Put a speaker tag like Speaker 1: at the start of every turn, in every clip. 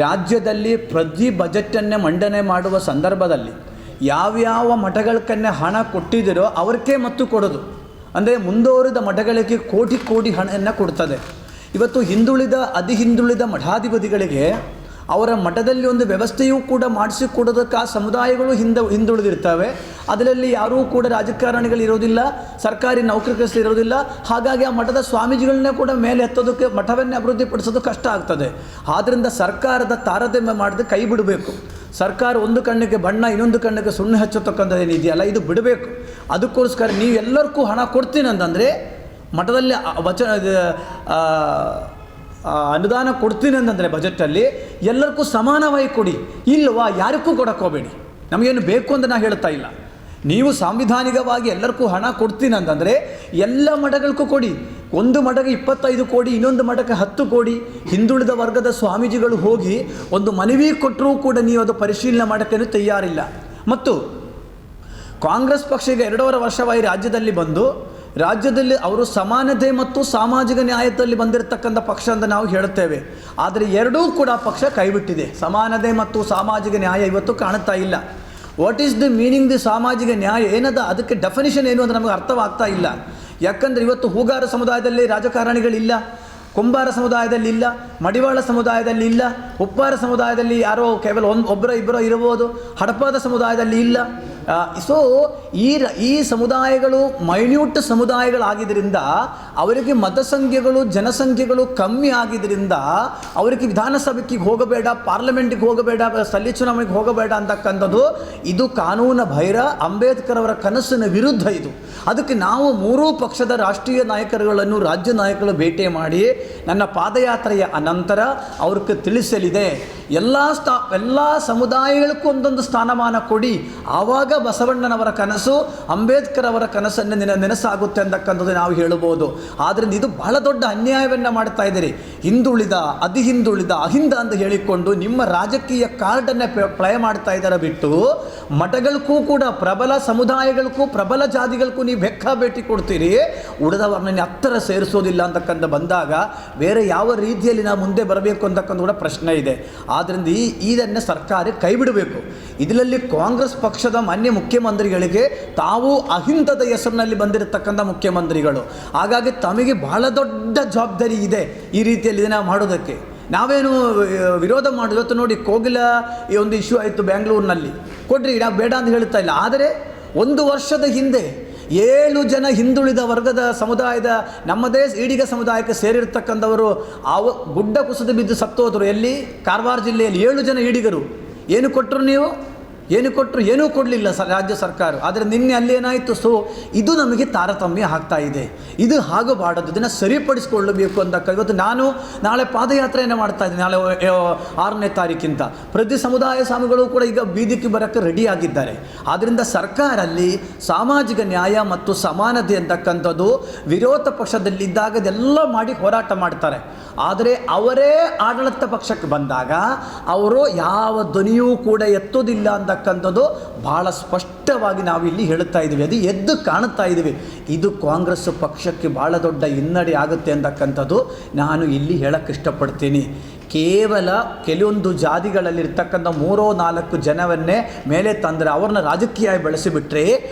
Speaker 1: ರಾಜ್ಯದಲ್ಲಿ ಪ್ರತಿ ಬಜೆಟನ್ನೇ ಮಂಡನೆ ಮಾಡುವ ಸಂದರ್ಭದಲ್ಲಿ ಯಾವ್ಯಾವ ಮಠಗಳಕ್ಕನ್ನೇ ಹಣ ಕೊಟ್ಟಿದ್ದೀರೋ ಅವ್ರಿಗೇ ಮತ್ತು ಕೊಡೋದು. ಅಂದರೆ ಮುಂದುವರಿದ ಮಠಗಳಿಗೆ ಕೋಟಿ ಕೋಟಿ ಹಣವನ್ನು ಕೊಡ್ತದೆ. ಇವತ್ತು ಹಿಂದುಳಿದ ಹಿಂದುಳಿದ ಮಠಾಧಿಪತಿಗಳಿಗೆ ಅವರ ಮಠದಲ್ಲಿ ಒಂದು ವ್ಯವಸ್ಥೆಯೂ ಕೂಡ ಮಾಡಿಸಿಕೊಡೋದಕ್ಕೆ ಆ ಸಮುದಾಯಗಳು ಹಿಂದುಳಿದಿರ್ತವೆ. ಅದರಲ್ಲಿ ಯಾರೂ ಕೂಡ ರಾಜಕಾರಣಿಗಳು ಇರೋದಿಲ್ಲ, ಸರ್ಕಾರಿ ನೌಕರರು ಇರೋದಿಲ್ಲ. ಹಾಗಾಗಿ ಆ ಮಠದ ಸ್ವಾಮೀಜಿಗಳನ್ನೇ ಕೂಡ ಮೇಲೆ ಎತ್ತೋದಕ್ಕೆ, ಮಠವನ್ನೇ ಅಭಿವೃದ್ಧಿಪಡಿಸೋದು ಕಷ್ಟ ಆಗ್ತದೆ. ಆದ್ದರಿಂದ ಸರ್ಕಾರದ ತಾರತಮ್ಯ ಮಾಡಿದ್ರೆ ಕೈ ಬಿಡಬೇಕು. ಸರ್ಕಾರ ಒಂದು ಕಣ್ಣಿಗೆ ಬಣ್ಣ ಇನ್ನೊಂದು ಕಣ್ಣಿಗೆ ಸುಣ್ಣ ಹಚ್ಚತಕ್ಕಂಥದ್ದು ಏನಿದೆಯಲ್ಲ, ಇದು ಬಿಡಬೇಕು. ಅದಕ್ಕೋಸ್ಕರ ನೀವು ಎಲ್ಲರಿಗೂ ಹಣ ಕೊಡ್ತೀನಿ ಅಂತಂದರೆ ಮಠದಲ್ಲಿ ಅನುದಾನ ಕೊಡ್ತೀನಿ ಅಂತಂದರೆ ಬಜೆಟಲ್ಲಿ ಎಲ್ಲರಿಗೂ ಸಮಾನವಾಗಿ ಕೊಡಿ. ಇಲ್ವಾ ಯಾರಿಗೂ ಕೊಡೋಕ್ಕೋಗಬೇಡಿ. ನಮಗೇನು ಬೇಕು ಅಂತ ನಾನು ಹೇಳ್ತಾ ಇಲ್ಲ. ನೀವು ಸಾಂವಿಧಾನಿಕವಾಗಿ ಎಲ್ಲರಿಗೂ ಹಣ ಕೊಡ್ತೀನಿ ಅಂತಂದರೆ ಎಲ್ಲ ಮಠಗಳಿಗೂ ಕೊಡಿ. ಒಂದು ಮಠಕ್ಕೆ 25 ಕೋಟಿ, ಇನ್ನೊಂದು ಮಠಕ್ಕೆ 10 ಕೋಟಿ. ಹಿಂದುಳಿದ ವರ್ಗದ ಸ್ವಾಮೀಜಿಗಳು ಹೋಗಿ ಒಂದು ಮನವಿ ಕೊಟ್ಟರೂ ಕೂಡ ನೀವು ಅದು ಪರಿಶೀಲನೆ ಮಾಡೋಕ್ಕೇನು ತಯಾರಿಲ್ಲ. ಮತ್ತು ಕಾಂಗ್ರೆಸ್ ಪಕ್ಷ ಈಗ 2.5 ವರ್ಷವಾಗಿ ರಾಜ್ಯದಲ್ಲಿ ಬಂದು ರಾಜ್ಯದಲ್ಲಿ ಅವರು ಸಮಾನತೆ ಮತ್ತು ಸಾಮಾಜಿಕ ನ್ಯಾಯದಲ್ಲಿ ಬಂದಿರತಕ್ಕಂಥ ಪಕ್ಷ ಅಂತ ನಾವು ಹೇಳುತ್ತೇವೆ. ಆದರೆ ಎರಡೂ ಕೂಡ ಪಕ್ಷ ಕೈಬಿಟ್ಟಿದೆ. ಸಮಾನತೆ ಮತ್ತು ಸಾಮಾಜಿಕ ನ್ಯಾಯ ಇವತ್ತು ಕಾಣುತ್ತಾ ಇಲ್ಲ. What is the meaning the ಸಾಮಾಜಿಕ ನ್ಯಾಯ ಏನದ, ಅದಕ್ಕೆ ಡೆಫಿನಿಷನ್ ಏನು ಅಂತ ನಮಗೆ ಅರ್ಥವಾಗ್ತಾ ಇಲ್ಲ. ಯಾಕಂದರೆ ಇವತ್ತು ಹೂಗಾರ ಸಮುದಾಯದಲ್ಲಿ ರಾಜಕಾರಣಿಗಳಿಲ್ಲ, ಕುಂಬಾರ ಸಮುದಾಯದಲ್ಲಿ ಇಲ್ಲ, ಮಡಿವಾಳ ಸಮುದಾಯದಲ್ಲಿ ಇಲ್ಲ, ಉಪ್ಪಾರ ಸಮುದಾಯದಲ್ಲಿ ಯಾರೋ ಕೇವಲ ಒಬ್ಬರೋ ಇಬ್ಬರೋ ಇರಬಹುದು, ಹಡಪಾದ ಸಮುದಾಯದಲ್ಲಿ ಇಲ್ಲ. ಸೊ ಈ ಸಮುದಾಯಗಳು ಮೈನ್ಯೂಟ್ ಸಮುದಾಯಗಳಾಗಿದ್ದರಿಂದ ಅವರಿಗೆ ಮತಸಂಖ್ಯೆಗಳು ಜನಸಂಖ್ಯೆಗಳು ಕಮ್ಮಿ ಆಗಿದ್ದರಿಂದ ಅವರಿಗೆ ವಿಧಾನಸಭೆಗೆ ಹೋಗಬೇಡ, ಪಾರ್ಲಿಮೆಂಟಿಗೆ ಹೋಗಬೇಡ, ಸ್ಥಳೀಯ ಚುನಾವಣೆಗೆ ಹೋಗಬೇಡ ಅಂತಕ್ಕಂಥದ್ದು ಇದು ಕಾನೂನು ಬಾಹಿರ, ಅಂಬೇಡ್ಕರ್ ಅವರ ಕನಸಿನ ವಿರುದ್ಧ ಇದು. ಅದಕ್ಕೆ ನಾವು ಮೂರೂ ಪಕ್ಷದ ರಾಷ್ಟ್ರೀಯ ನಾಯಕರುಗಳನ್ನು ರಾಜ್ಯ ನಾಯಕರು ಭೇಟಿ ಮಾಡಿ ನನ್ನ ಪಾದಯಾತ್ರೆಯ ಅನಂತರ ಅವ್ರಿಗೆ ತಿಳಿಸಲಿದೆ. ಎಲ್ಲ ಸಮುದಾಯಗಳಿಗೂ ಒಂದೊಂದು ಸ್ಥಾನಮಾನ ಕೊಡಿ. ಆವಾಗ ಬಸವಣ್ಣನವರ ಕನಸು, ಅಂಬೇಡ್ಕರ್ ಅವರ ಕನಸನ್ನು ನೆನಸಾಗುತ್ತೆ ಅಂತಕ್ಕಂಥದ್ದು ನಾವು ಹೇಳಬಹುದು. ಆದ್ದರಿಂದ ಇದು ಬಹಳ ದೊಡ್ಡ ಅನ್ಯಾಯವನ್ನು ಮಾಡ್ತಾ ಇದ್ದೀರಿ. ಹಿಂದುಳಿದ ಹಿಂದುಳಿದ ಅಹಿಂದ ಅಂತ ಹೇಳಿಕೊಂಡು ನಿಮ್ಮ ರಾಜಕೀಯ ಕಾರ್ಡನ್ನೇ ಪ್ಲೇ ಮಾಡ್ತಾ ಇದ್ದಾರೆ ಬಿಟ್ಟು ಮಠಗಳಿಗೂ ಕೂಡ ಪ್ರಬಲ ಸಮುದಾಯಗಳಿಗೂ ಪ್ರಬಲ ಜಾತಿಗಳಿಗೂ ನೀವು ಭೇಟಿ ಕೊಡ್ತೀರಿ, ಉಳಿದವರನ್ನ ಹತ್ತಿರ ಸೇರಿಸೋದಿಲ್ಲ ಅಂತಕ್ಕಂಥ ಬಂದಾಗ ಬೇರೆ ಯಾವ ರೀತಿಯಲ್ಲಿ ನಾವು ಮುಂದೆ ಬರಬೇಕು ಅಂತಕ್ಕಂಥ ಕೂಡ ಪ್ರಶ್ನೆ ಇದೆ. ಆದ್ದರಿಂದ ಇದನ್ನು ಸರ್ಕಾರ ಕೈ ಬಿಡಬೇಕು. ಇದರಲ್ಲಿ ಕಾಂಗ್ರೆಸ್ ಪಕ್ಷದ ಮಾನ್ಯ ಮುಖ್ಯಮಂತ್ರಿಗಳಿಗೆ ತಾವು ಅಹಿಂದದ ಹೆಸರಿನಲ್ಲಿ ಬಂದಿರತಕ್ಕಂಥ ಮುಖ್ಯಮಂತ್ರಿಗಳು. ಹಾಗಾಗಿ ತಮಗೆ ಬಹಳ ದೊಡ್ಡ ಜವಾಬ್ದಾರಿ ಇದೆ ಈ ರೀತಿಯಲ್ಲಿ ಇದನ್ನು ಮಾಡೋದಕ್ಕೆ. ನಾವೇನು ವಿರೋಧ ಮಾಡಿ ಇವತ್ತು ನೋಡಿ ಕೋಗಿಲ ಈ ಒಂದು ಇಶ್ಯೂ ಆಯಿತು ಬೆಂಗಳೂರಿನಲ್ಲಿ, ಕೊಡ್ರಿ ನಾವು ಬೇಡ ಅಂತ ಹೇಳ್ತಾ ಇಲ್ಲ. ಆದರೆ 1 ವರ್ಷದ ಹಿಂದೆ 7 ಜನ ಹಿಂದುಳಿದ ವರ್ಗದ ಸಮುದಾಯದ ನಮ್ಮದೇ ಈಡಿಗ ಸಮುದಾಯಕ್ಕೆ ಸೇರಿರ್ತಕ್ಕಂಥವರು ಗುಡ್ಡ ಕುಸಿದು ಬಿದ್ದು ಸತ್ತೋದ್ರು. ಎಲ್ಲಿ? ಕಾರವಾರ ಜಿಲ್ಲೆಯಲ್ಲಿ 7 ಜನ ಈಡಿಗರು. ಏನು ಕೊಟ್ಟರು ನೀವು? ಏನು ಕೊಟ್ಟರು? ಏನೂ ಕೊಡಲಿಲ್ಲ ರಾಜ್ಯ ಸರ್ಕಾರ. ಆದರೆ ನಿನ್ನೆ ಅಲ್ಲೇನಾಯಿತು? ಸೊ ಇದು ನಮಗೆ ತಾರತಮ್ಯ ಆಗ್ತಾ ಇದೆ. ಇದು ಆಗಬಾರದು, ಇದನ್ನು ಸರಿಪಡಿಸಿಕೊಳ್ಳಬೇಕು ಅಂತ ಇವತ್ತು ನಾನು ನಾಳೆ ಪಾದಯಾತ್ರೆಯನ್ನು ಮಾಡ್ತಾ ಇದ್ದೀನಿ. ನಾಳೆ 6ನೇ ತಾರೀಕಿಂತ ಪ್ರತಿ ಸಮುದಾಯ ಸ್ವಾಮಿಗಳು ಕೂಡ ಈಗ ಬೀದಿಗೆ ಬರೋಕ್ಕೆ ರೆಡಿ ಆಗಿದ್ದಾರೆ. ಆದ್ದರಿಂದ ಸರ್ಕಾರಲ್ಲಿ ಸಾಮಾಜಿಕ ನ್ಯಾಯ ಮತ್ತು ಸಮಾನತೆ ಅಂತಕ್ಕಂಥದ್ದು ವಿರೋಧ ಪಕ್ಷದಲ್ಲಿದ್ದಾಗ ಇದೆಲ್ಲ ಮಾಡಿ ಹೋರಾಟ ಮಾಡ್ತಾರೆ. ಆದರೆ ಅವರೇ ಆಡಳಿತ ಪಕ್ಷಕ್ಕೆ ಬಂದಾಗ ಅವರು ಯಾವ ಧ್ವನಿಯೂ ಕೂಡ ಎತ್ತೋದಿಲ್ಲ ಅಂತಕ್ಕಂಥದ್ದು ಭಾಳ ಸ್ಪಷ್ಟವಾಗಿ ನಾವಿಲ್ಲಿ ಹೇಳುತ್ತಾ ಇದ್ದೀವಿ. ಅದು ಎದ್ದು ಕಾಣುತ್ತಾ ಇದ್ದೀವಿ. ಇದು ಕಾಂಗ್ರೆಸ್ ಪಕ್ಷಕ್ಕೆ ಭಾಳ ದೊಡ್ಡ ಹಿನ್ನಡೆ ಆಗುತ್ತೆ ಅಂತಕ್ಕಂಥದ್ದು ನಾನು ಇಲ್ಲಿ ಹೇಳಕ್ಕೆ ಇಷ್ಟಪಡ್ತೀನಿ. ಕೇವಲ ಕೆಲವೊಂದು ಜಾತಿಗಳಲ್ಲಿರ್ತಕ್ಕಂಥ 3-4 ಜನವನ್ನೇ ಮೇಲೆ ತಂದರೆ ಅವ್ರನ್ನ ರಾಜಕೀಯ ಬೆಳೆಸಿಬಿಟ್ರೆ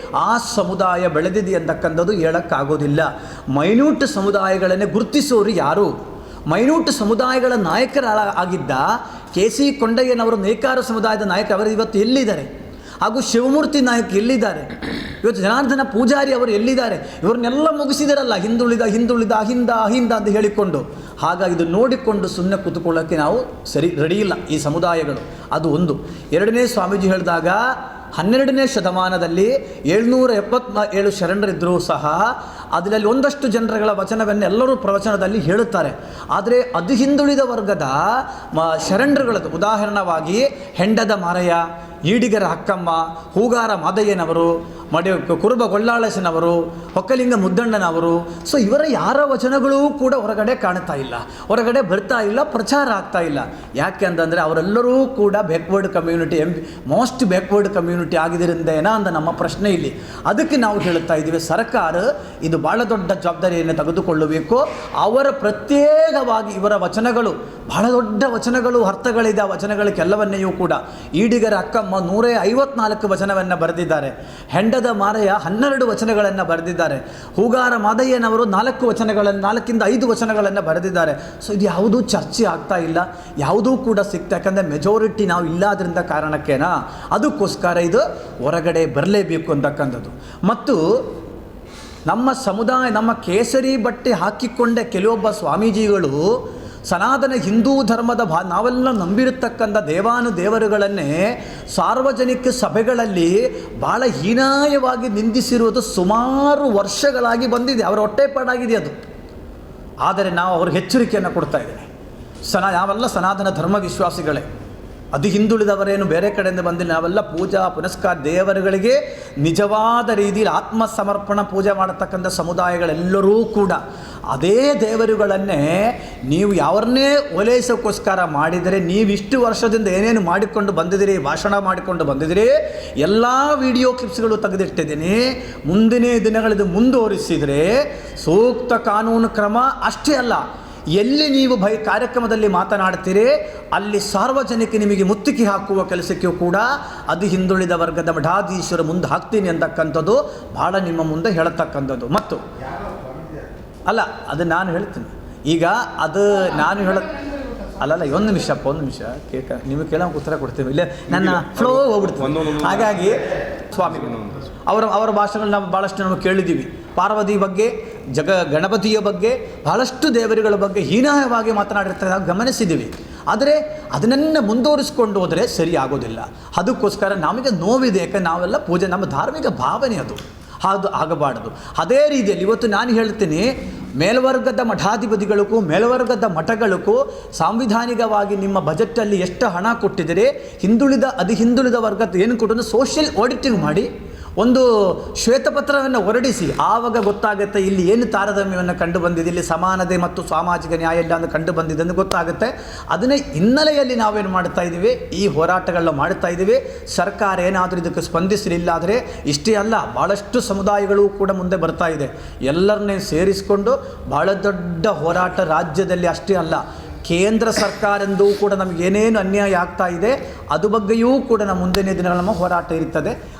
Speaker 1: ಆ ಸಮುದಾಯ ಬೆಳೆದಿದೆ ಅಂತಕ್ಕಂಥದ್ದು ಹೇಳೋಕ್ಕಾಗೋದಿಲ್ಲ. ಮೈನ್ಯೂಟ್ ಸಮುದಾಯಗಳನ್ನೇ ಗುರುತಿಸೋರು ಯಾರು? ಮೈನ್ಯೂಟ್ ಸಮುದಾಯಗಳ ನಾಯಕರಾಗಿದ್ದ KC ಕೊಂಡಯ್ಯನವರು ನೇಕಾರ ಸಮುದಾಯದ ನಾಯಕ, ಅವರು ಇವತ್ತು ಎಲ್ಲಿದ್ದಾರೆ? ಹಾಗೂ ಶಿವಮೂರ್ತಿ ನಾಯಕ್ ಎಲ್ಲಿದ್ದಾರೆ? ಇವತ್ತು ಜನಾರ್ದನ ಪೂಜಾರಿ ಅವರು ಎಲ್ಲಿದ್ದಾರೆ? ಇವ್ರನ್ನೆಲ್ಲ ಮುಗಿಸಿದಾರಲ್ಲ, ಹಿಂದುಳಿದ ಅಹಿಂದ ಅಂತ ಹೇಳಿಕೊಂಡು. ಹಾಗಾಗಿ ಇದು ನೋಡಿಕೊಂಡು ಸುಮ್ಮನೆ ಕೂತ್ಕೊಳ್ಳೋಕ್ಕೆ ನಾವು ರೆಡಿ ಇಲ್ಲ ಈ ಸಮುದಾಯಗಳು. ಅದು ಒಂದು. ಎರಡನೇ ಸ್ವಾಮೀಜಿ ಹೇಳಿದಾಗ 12ನೇ ಶತಮಾನದಲ್ಲಿ 777 ಶರಣರಿದ್ದರೂ ಸಹ ಅದರಲ್ಲಿ ಒಂದಷ್ಟು ಜನರುಗಳ ವಚನವನ್ನು ಎಲ್ಲರೂ ಪ್ರವಚನದಲ್ಲಿ ಹೇಳುತ್ತಾರೆ. ಆದರೆ ಹಿಂದುಳಿದ ವರ್ಗದ ಶರಣರುಗಳದ್ದು ಉದಾಹರಣವಾಗಿ ಹೆಂಡದ ಮಾರಯ್ಯ, ಈಡಿಗರ ಅಕ್ಕಮ್ಮ, ಹೂಗಾರ ಮಾದಯ್ಯನವರು, ಕುರುಬ ಗೊಳ್ಳಾಳಸನವರು, ಹೊಕ್ಕಲಿಂಗ ಮುದ್ದಣ್ಣನವರು. ಸೊ ಇವರ ಯಾರ ವಚನಗಳೂ ಕೂಡ ಹೊರಗಡೆ ಕಾಣ್ತಾ ಇಲ್ಲ, ಹೊರಗಡೆ ಬರ್ತಾ ಇಲ್ಲ, ಪ್ರಚಾರ ಆಗ್ತಾ ಇಲ್ಲ. ಯಾಕೆ ಅಂತಂದರೆ ಅವರೆಲ್ಲರೂ ಕೂಡ backward community, most backward community ಆಗಿದ್ದರಿಂದ ಏನೋ ಅಂತ ನಮ್ಮ ಪ್ರಶ್ನೆ ಇಲ್ಲಿ. ಅದಕ್ಕೆ ನಾವು ಹೇಳುತ್ತಾ ಇದ್ದೀವಿ, ಸರ್ಕಾರ ಇದು ಇದು ಭಾಳ ದೊಡ್ಡ ಜವಾಬ್ದಾರಿಯನ್ನು ತೆಗೆದುಕೊಳ್ಳಬೇಕು. ಅವರ ಪ್ರತ್ಯೇಕವಾಗಿ ಇವರ ವಚನಗಳು ಬಹಳ ದೊಡ್ಡ ವಚನಗಳು, ಅರ್ಥಗಳಿದೆ. ಆ ವಚನಗಳಿಗೆಲ್ಲವನ್ನೆಯೂ ಕೂಡ ಈಡಿಗರ ಅಕ್ಕಮ್ಮ 154 ವಚನವನ್ನು ಬರೆದಿದ್ದಾರೆ. ಹೆಂಡದ ಮಾರಯ್ಯ 12 ವಚನಗಳನ್ನು ಬರೆದಿದ್ದಾರೆ. ಹೂಗಾರ ಮಾದಯ್ಯನವರು 4 5 ವಚನಗಳನ್ನು ಬರೆದಿದ್ದಾರೆ. ಸೊ ಇದು ಯಾವುದೂ ಚರ್ಚೆ ಆಗ್ತಾ ಇಲ್ಲ, ಯಾವುದೂ ಕೂಡ ಸಿಗ್ತಾ, ಯಾಕಂದರೆ ಮೆಜಾರಿಟಿ ನಾವು ಇಲ್ಲದ್ರಿಂದ ಕಾರಣಕ್ಕೇನಾ, ಅದಕ್ಕೋಸ್ಕರ ಇದು ಹೊರಗಡೆ ಬರಲೇಬೇಕು ಅಂತಕ್ಕಂಥದ್ದು. ಮತ್ತು ನಮ್ಮ ಸಮುದಾಯ, ನಮ್ಮ ಕೇಸರಿ ಬಟ್ಟೆ ಹಾಕಿಕೊಂಡ ಕೆಲವೊಬ್ಬ ಸ್ವಾಮೀಜಿಗಳು ಸನಾತನ ಹಿಂದೂ ಧರ್ಮದ ನಾವೆಲ್ಲ ನಂಬಿರತಕ್ಕಂಥ ದೇವಾನುದೇವರುಗಳನ್ನೇ ಸಾರ್ವಜನಿಕ ಸಭೆಗಳಲ್ಲಿ ಭಾಳ ಹೀನಾಯವಾಗಿ ನಿಂದಿಸಿರುವುದು ಸುಮಾರು ವರ್ಷಗಳಾಗಿ ಬಂದಿದೆ. ಅವರ ಹೊಟ್ಟೆಪಾಡಾಗಿದೆ ಅದು. ಆದರೆ ನಾವು ಅವ್ರಿಗೆ ಎಚ್ಚರಿಕೆಯನ್ನು ಕೊಡ್ತಾ ಇದ್ದೇನೆ. ನಾವೆಲ್ಲ ಸನಾತನ ಧರ್ಮ ವಿಶ್ವಾಸಿಗಳೇ, ಅದು ಹಿಂದುಳಿದವರೇನು ಬೇರೆ ಕಡೆಯಿಂದ ಬಂದಿಲ್ಲ. ನಾವೆಲ್ಲ ಪೂಜಾ ಪುನಸ್ಕಾರ ದೇವರುಗಳಿಗೆ ನಿಜವಾದ ರೀತಿಯಲ್ಲಿ ಆತ್ಮಸಮರ್ಪಣ ಪೂಜೆ ಮಾಡತಕ್ಕಂಥ ಸಮುದಾಯಗಳೆಲ್ಲರೂ ಕೂಡ ಅದೇ ದೇವರುಗಳನ್ನೇ ನೀವು ಯಾವನ್ನೇ ಓಲೈಸೋಕ್ಕೋಸ್ಕರ ಮಾಡಿದರೆ, ನೀವಿಷ್ಟು ವರ್ಷದಿಂದ ಏನೇನು ಮಾಡಿಕೊಂಡು ಬಂದಿದ್ದೀರಿ, ಭಾಷಣ ಮಾಡಿಕೊಂಡು ಬಂದಿದ್ದೀರಿ, ಎಲ್ಲ ವಿಡಿಯೋ ಕ್ಲಿಪ್ಸ್ಗಳು ತೆಗೆದಿಟ್ಟಿದ್ದೀನಿ. ಮುಂದಿನ ದಿನಗಳಿದು ಮುಂದುವರಿಸಿದರೆ ಸೂಕ್ತ ಕಾನೂನು ಕ್ರಮ ಅಷ್ಟೇ ಅಲ್ಲ, ಎಲ್ಲಿ ನೀವು ಕಾರ್ಯಕ್ರಮದಲ್ಲಿ ಮಾತನಾಡ್ತೀರಿ ಅಲ್ಲಿ ಸಾರ್ವಜನಿಕ ನಿಮಗೆ ಮುತ್ತಿಗೆ ಹಾಕುವ ಕೆಲಸಕ್ಕೂ ಕೂಡ ಅದು ಹಿಂದುಳಿದ ವರ್ಗದ ಮಠಾಧೀಶರು ಮುಂದೆ ಹಾಕ್ತೀನಿ ಅಂತಕ್ಕಂಥದ್ದು ಭಾಳ ನಿಮ್ಮ ಮುಂದೆ ಹೇಳತಕ್ಕಂಥದ್ದು. ಮತ್ತು ಅಲ್ಲ, ಅದು ನಾನು ಹೇಳ್ತೀನಿ ಈಗ, ಅದು ನಾನು ಅಲ್ಲಲ್ಲ, ಒಂದು ನಿಮಿಷ ನೀವು ಕೇಳೋಕೆ ಉತ್ತರ ಕೊಡ್ತೀವಿ, ಇಲ್ಲ ನನ್ನ ಫ್ಲೋ ಹೋಗ್ಬಿಡ್ತೀವಿ. ಹಾಗಾಗಿ ಸ್ವಾಮಿಗಳು ಅವರ ಭಾಷೆಗಳು ನಾವು ಭಾಳಷ್ಟು ನಾವು ಕೇಳಿದ್ದೀವಿ. ಪಾರ್ವತಿ ಬಗ್ಗೆ, ಗಣಪತಿಯ ಬಗ್ಗೆ, ಬಹಳಷ್ಟು ದೇವರುಗಳ ಬಗ್ಗೆ ಹೀನಾಯವಾಗಿ ಮಾತನಾಡಿರ್ತಾರೆ, ನಾವು ಗಮನಿಸಿದ್ದೀವಿ. ಆದರೆ ಅದನ್ನೆಲ್ಲ ಮುಂದುವರಿಸ್ಕೊಂಡು ಹೋದರೆ ಸರಿ ಆಗೋದಿಲ್ಲ. ಅದಕ್ಕೋಸ್ಕರ ನಮಗೆ ನೋವಿದೆ, ಯಾಕಂದ್ರೆ ನಾವೆಲ್ಲ ಪೂಜೆ, ನಮ್ಮ ಧಾರ್ಮಿಕ ಭಾವನೆ ಅದು ಆಗಬಾರ್ದು. ಅದೇ ರೀತಿಯಲ್ಲಿ ಇವತ್ತು ನಾನು ಹೇಳ್ತೀನಿ, ಮೇಲ್ವರ್ಗದ ಮಠಾಧಿಪತಿಗಳಿಗೂ ಮೇಲ್ವರ್ಗದ ಮಠಗಳಿಗೂ ಸಾಂವಿಧಾನಿಕವಾಗಿ ನಿಮ್ಮ ಬಜೆಟಲ್ಲಿ ಎಷ್ಟು ಹಣ ಕೊಟ್ಟಿದ್ದೀರಿ, ಹಿಂದುಳಿದ ವರ್ಗದ ಏನು ಕೊಟ್ಟು ಸೋಷಿಯಲ್ ಆಡಿಟಿಂಗ್ ಮಾಡಿ ಒಂದು ಶ್ವೇತಪತ್ರವನ್ನು ಹೊರಡಿಸಿ, ಆವಾಗ ಗೊತ್ತಾಗುತ್ತೆ ಇಲ್ಲಿ ಏನು ತಾರತಮ್ಯವನ್ನು ಕಂಡು ಬಂದಿದೆ, ಇಲ್ಲಿ ಸಮಾನತೆ ಮತ್ತು ಸಾಮಾಜಿಕ ನ್ಯಾಯ ಇಲ್ಲ ಅಂತ ಕಂಡು ಬಂದಿದೆ ಅಂತ ಗೊತ್ತಾಗುತ್ತೆ. ಅದನ್ನೇ ಹಿನ್ನೆಲೆಯಲ್ಲಿ ನಾವೇನು ಮಾಡ್ತಾ ಇದ್ದೀವಿ, ಈ ಹೋರಾಟಗಳನ್ನ ಮಾಡ್ತಾ ಇದ್ದೀವಿ. ಸರ್ಕಾರ ಏನಾದರೂ ಇದಕ್ಕೆ ಸ್ಪಂದಿಸಲಿಲ್ಲ ಆದರೆ ಇಷ್ಟೇ ಅಲ್ಲ, ಭಾಳಷ್ಟು ಸಮುದಾಯಗಳು ಕೂಡ ಮುಂದೆ ಬರ್ತಾ ಇದೆ. ಎಲ್ಲರನ್ನೇ ಸೇರಿಸಿಕೊಂಡು ಭಾಳ ದೊಡ್ಡ ಹೋರಾಟ ರಾಜ್ಯದಲ್ಲಿ ಅಷ್ಟೇ ಅಲ್ಲ, ಕೇಂದ್ರ ಸರ್ಕಾರದಿಂದೂ ಕೂಡ ನಮಗೇನೇನು ಅನ್ಯಾಯ ಆಗ್ತಾ ಇದೆ ಅದು ಬಗ್ಗೆಯೂ ಕೂಡ ನಮ್ಮ ಮುಂದಿನ ದಿನಗಳ ನಮ್ಮ ಹೋರಾಟ ಇರ್ತದೆ.